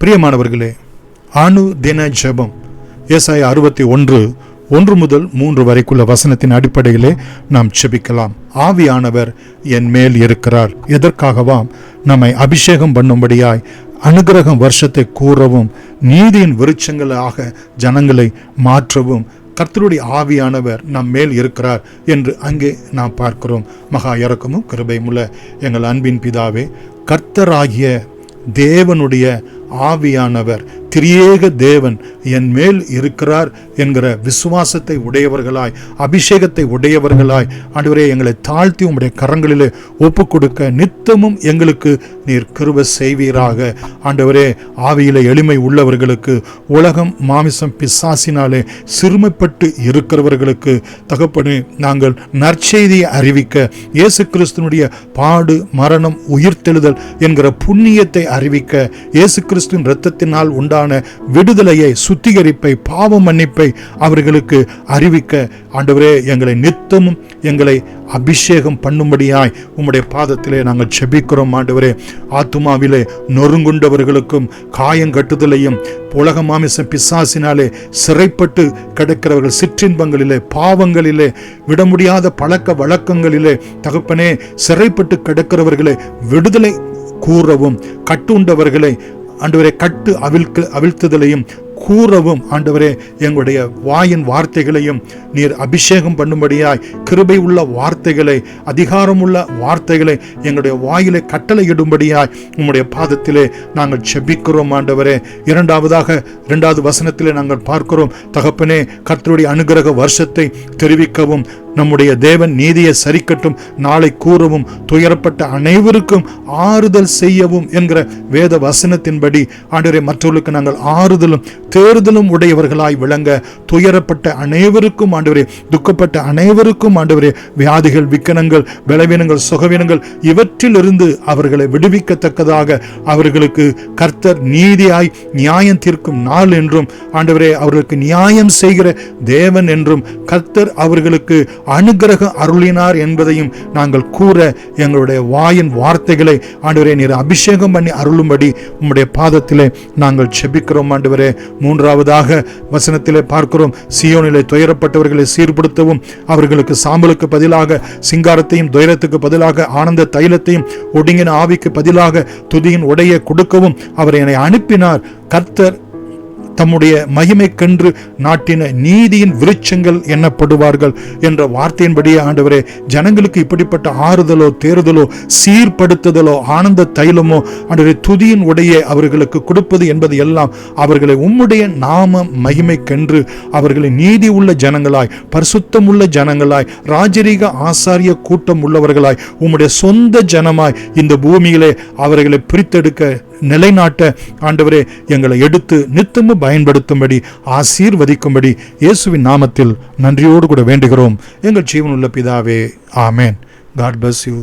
பிரியமானவர்களே, அணு தின ஜெபம் ஏசாயா 61 முதல் 3 வரைக்குள்ள வசனத்தின் அடிப்படையிலே நாம் ஜெபிக்கலாம். ஆவியானவர் என் மேல் இருக்கிறார். எதற்காகவாம்? நம்மை அபிஷேகம் பண்ணும்படியாய், அனுக்கிரகம் வருஷத்தை கூறவும், நீதியின் விருட்சங்களாக ஜனங்களை மாற்றவும் கர்த்தருடைய ஆவியானவர் நம் மேல் இருக்கிறார் என்று அங்கே நாம் பார்க்கிறோம். மகா இரக்கமும் கிருபையுமுள்ள எங்கள் அன்பின் பிதாவே, கர்த்தராகிய தேவனுடைய ஆவியானவர், திரியேக தேவன் என் மேல் இருக்கிறார் என்கிற விசுவாசத்தை உடையவர்களாய், அபிஷேகத்தை உடையவர்களாய் ஆண்டவரே எங்களை தாழ்த்தி உம்முடைய கரங்களிலே ஒப்பு கொடுக்க நித்தமும் எங்களுக்கு நீர் கிருபை செய்வீராக. ஆண்டவரே, ஆவியிலே எளிமை உள்ளவர்களுக்கு, உலகம் மாமிசம் பிசாசினாலே சிறுமைப்பட்டு இருக்கிறவர்களுக்கு தகப்பனே, நாங்கள் நற்செய்தியை அறிவிக்க, இயேசு கிறிஸ்துனுடைய பாடு மரணம் உயிர்த்தெழுதல் என்கிற புண்ணியத்தை அறிவிக்க, இயேசு கிறிஸ்துவின் இரத்தத்தினால் உண்டான விடுதலையை, சுத்திகரிப்பை, பாவ மன்னிப்பை அவர்களுக்கு அறிவிக்க ஆண்டவரே எங்களை நித்தமும் எங்களை அபிஷேகம் பண்ணும்படியாய் உம்முடைய பாதத்திலே நாங்கள் செபிக்கிறோம். ஆண்டவரே, ஆத்துமாவிலே நொறுங்குண்டவர்களுக்கும், காயங்கட்டுதலையும், உலக மாமிச பிசாசினாலே சிறைப்பட்டு கிடக்கிறவர்கள், சிற்றின்பங்களிலே, பாவங்களிலே, விட முடியாத பழக்க வழக்கங்களிலே தகப்பனே சிறைப்பட்டு கிடக்கிறவர்களை விடுதலை கூறவும், கட்டுண்டவர்களை ஆண்டவரே கட்டு அவிழ்த்துதலையும் கூறவும் ஆண்டவரே எங்களுடைய வாயின் வார்த்தைகளையும் நீர் அபிஷேகம் பண்ணும்படியாய், கிருபை உள்ள வார்த்தைகளை, அதிகாரமுள்ள வார்த்தைகளை எங்களுடைய வாயிலை கட்டளையிடும்படியாய் உம்முடைய பாதத்திலே நாங்கள் செபிக்கிறோம். ஆண்டவரே, இரண்டாவது வசனத்திலே நாங்கள் பார்க்கிறோம் தகப்பனே, கர்த்தருடைய அனுக்கிரக வருஷத்தை தெரிவிக்கவும், நம்முடைய தேவன் நீதியை சரிக்கட்டும் நாளை கூறவும், துயரப்பட்ட அனைவருக்கும் ஆறுதல் செய்யவும் என்கிற வேத வசனத்தின்படி ஆண்டவரே மற்றவர்களுக்கு நாங்கள் ஆறுதலும் தேறுதலும் உடையவர்களாய் விளங்க, துயரப்பட்ட அனைவருக்கும் ஆண்டவரே, துக்கப்பட்ட அனைவருக்கும் ஆண்டவரே, வியாதிகள், விக்கனங்கள், பலவீனங்கள், சுகவீனங்கள் இவற்றிலிருந்து அவர்களை விடுவிக்கத்தக்கதாக அவர்களுக்கு கர்த்தர் நீதியாய் நியாயம் தீர்க்கும் நாள் என்றும், ஆண்டவரே அவர்களுக்கு நியாயம் செய்கிற தேவன் என்றும் கர்த்தர் அவர்களுக்கு அனுக்கிரகம் அருளினார் என்பதையும் நாங்கள் கூற எங்களுடைய வாயின் வார்த்தைகளை ஆண்டவரே நீர் அபிஷேகம் பண்ணி அருளும்படி உம்முடைய பாதத்திலே நாங்கள் செபிக்கிறோம். ஆண்டவரே, மூன்றாவதாக வசனத்திலே பார்க்கிறோம், சியோனிலே துயரப்பட்டவர்களை சீர்படுத்தவும், அவர்களுக்கு சாம்பலுக்கு பதிலாக சிங்காரத்தையும், துயரத்துக்கு பதிலாக ஆனந்த தைலத்தையும், ஒடுங்கின ஆவிக்கு பதிலாக துதியின் உடையை கொடுக்கவும் அவர் என்னை அனுப்பினார். கர்த்தர் தம்முடைய மகிமைக்கென்று நாட்டின நீதியின் விருட்சங்கள் எண்ணப்படுவார்கள் என்ற வார்த்தையின்படியே ஆண்டவரே, ஜனங்களுக்கு இப்படிப்பட்ட ஆறுதலோ, தேறுதலோ, சீர்படுத்துதலோ, ஆனந்த தைலமோ ஆண்டவரே துதியின் உடையை அவர்களுக்கு கொடுப்பது என்பது எல்லாம் அவர்களை உம்முடைய நாம மகிமைக்கென்று அவர்களை நீதி உள்ள ஜனங்களாய், பரிசுத்தம் உள்ள ஜனங்களாய், ராஜரீக ஆசாரிய கூட்டம் உள்ளவர்களாய், உம்முடைய சொந்த ஜனமாய் இந்த பூமியிலே அவர்களை பிரித்தெடுக்க, நிலைநாட்ட ஆண்டவரே எங்களை எடுத்து நித்தமும் பயன்படுத்தும்படி, ஆசீர்வதிக்கும்படி இயேசுவின் நாமத்தில் நன்றியோடு கூட வேண்டுகிறோம் எங்கள் ஜீவனுள்ள பிதாவே. ஆமேன். God bless you.